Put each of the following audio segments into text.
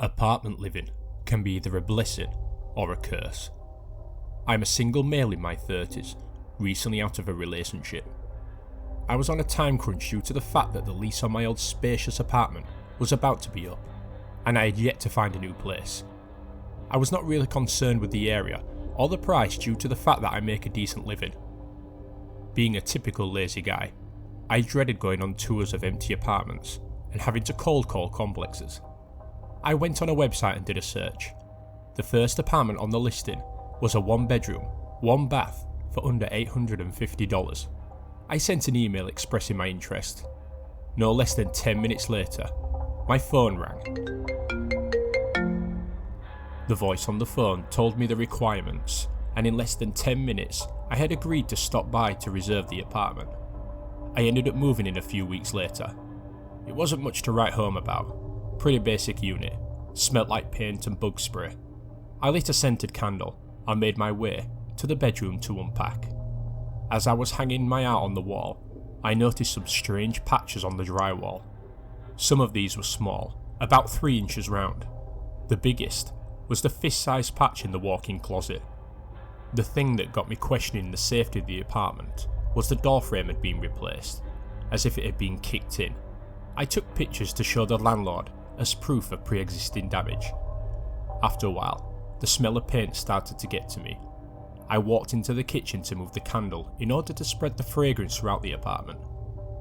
Apartment living can be either a blessing or a curse. I'm a single male in my 30s, recently out of a relationship. I was on a time crunch due to the fact that the lease on my old spacious apartment was about to be up, and I had yet to find a new place. I was not really concerned with the area or the price due to the fact that I make a decent living. Being a typical lazy guy, I dreaded going on tours of empty apartments and having to cold call complexes. I went on a website and did a search. The first apartment on the listing was a 1-bedroom, 1-bath for under $850. I sent an email expressing my interest. No less than 10 minutes later, my phone rang. The voice on the phone told me the requirements, and in less than 10 minutes, I had agreed to stop by to reserve the apartment. I ended up moving in a few weeks later. It wasn't much to write home about. Pretty basic unit, smelt like paint and bug spray. I lit a scented candle and made my way to the bedroom to unpack. As I was hanging my art on the wall, I noticed some strange patches on the drywall. Some of these were small, about 3 inches round. The biggest was the fist-sized patch in the walk-in closet. The thing that got me questioning the safety of the apartment was the door frame had been replaced, as if it had been kicked in. I took pictures to show the landlord as proof of pre-existing damage. After a while, the smell of paint started to get to me. I walked into the kitchen to move the candle in order to spread the fragrance throughout the apartment.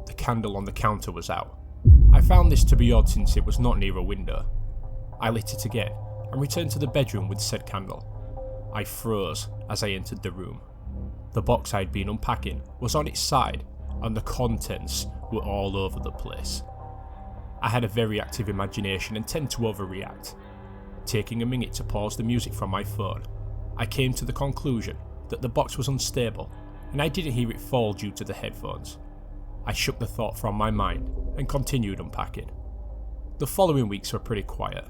The candle on the counter was out. I found this to be odd since it was not near a window. I lit it again and returned to the bedroom with said candle. I froze as I entered the room. The box I had been unpacking was on its side and the contents were all over the place. I had a very active imagination and tend to overreact. Taking a minute to pause the music from my phone, I came to the conclusion that the box was unstable and I didn't hear it fall due to the headphones. I shook the thought from my mind and continued unpacking. The following weeks were pretty quiet.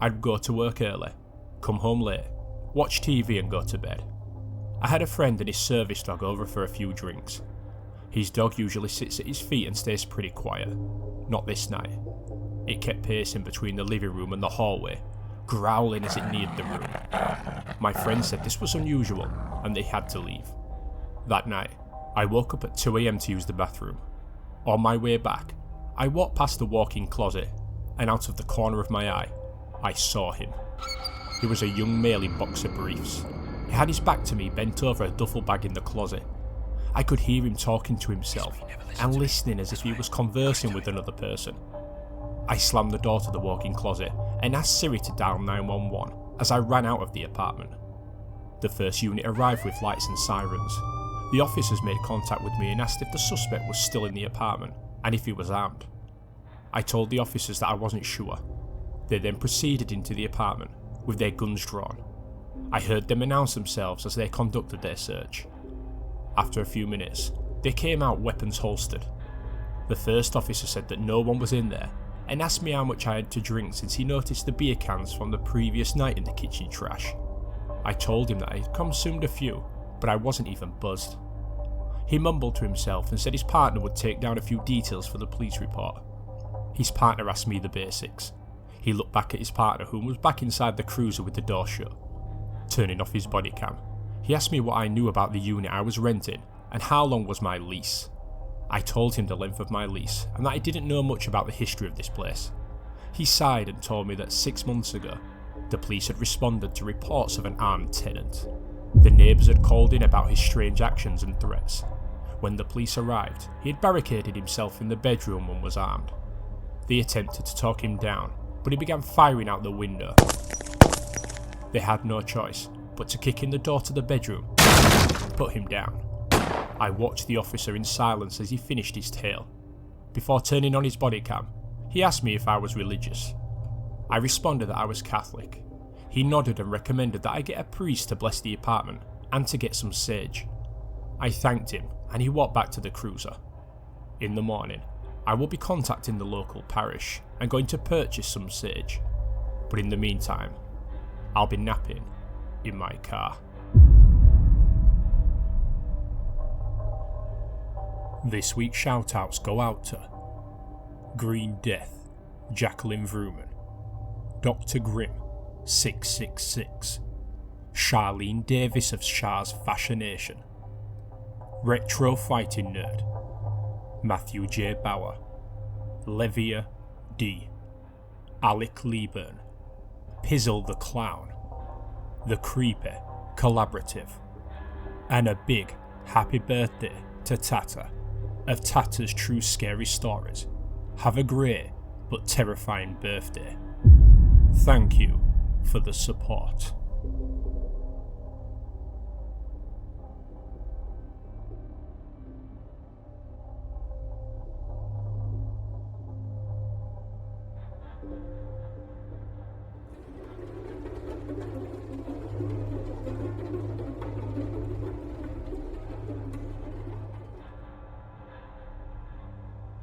I'd go to work early, come home late, watch TV and go to bed. I had a friend and his service dog over for a few drinks. His dog usually sits at his feet and stays pretty quiet. Not this night. It kept pacing between the living room and the hallway, growling as it neared the room. My friend said this was unusual and they had to leave. That night, I woke up at 2 AM to use the bathroom. On my way back, I walked past the walk-in closet and out of the corner of my eye, I saw him. He was a young male in boxer briefs. He had his back to me bent over a duffel bag in the closet. I could hear him talking to himself and listening as if he was conversing with another person. I slammed the door to the walk-in closet and asked Siri to dial 911 as I ran out of the apartment. The first unit arrived with lights and sirens. The officers made contact with me and asked if the suspect was still in the apartment and if he was armed. I told the officers that I wasn't sure. They then proceeded into the apartment with their guns drawn. I heard them announce themselves as they conducted their search. After a few minutes, they came out weapons holstered. The first officer said that no one was in there and asked me how much I had to drink since he noticed the beer cans from the previous night in the kitchen trash. I told him that I had consumed a few, but I wasn't even buzzed. He mumbled to himself and said his partner would take down a few details for the police report. His partner asked me the basics. He looked back at his partner who was back inside the cruiser with the door shut. Turning off his body cam, he asked me what I knew about the unit I was renting and how long was my lease. I told him the length of my lease and that I didn't know much about the history of this place. He sighed and told me that 6 months ago, the police had responded to reports of an armed tenant. The neighbours had called in about his strange actions and threats. When the police arrived, he had barricaded himself in the bedroom and was armed. They attempted to talk him down, but he began firing out the window. They had no choice but to kick in the door to the bedroom and put him down. I watched the officer in silence as he finished his tale. Before turning on his body cam, he asked me if I was religious. I responded that I was Catholic. He nodded and recommended that I get a priest to bless the apartment and to get some sage. I thanked him and he walked back to the cruiser. In the morning, I will be contacting the local parish and going to purchase some sage. But in the meantime, I'll be napping in my car. This week's shoutouts go out to Green Death, Jacqueline Vrooman, Dr. Grimm, 666, Charlene Davis of Shah's Fascination, Retro Fighting Nerd, Matthew J. Bauer, Levia D, Alec Leeburn, Pizzle the Clown, The Creepy Collaborative, and a big happy birthday to Tata of Tata's True Scary Stories. Have a great but terrifying birthday. Thank you for the support.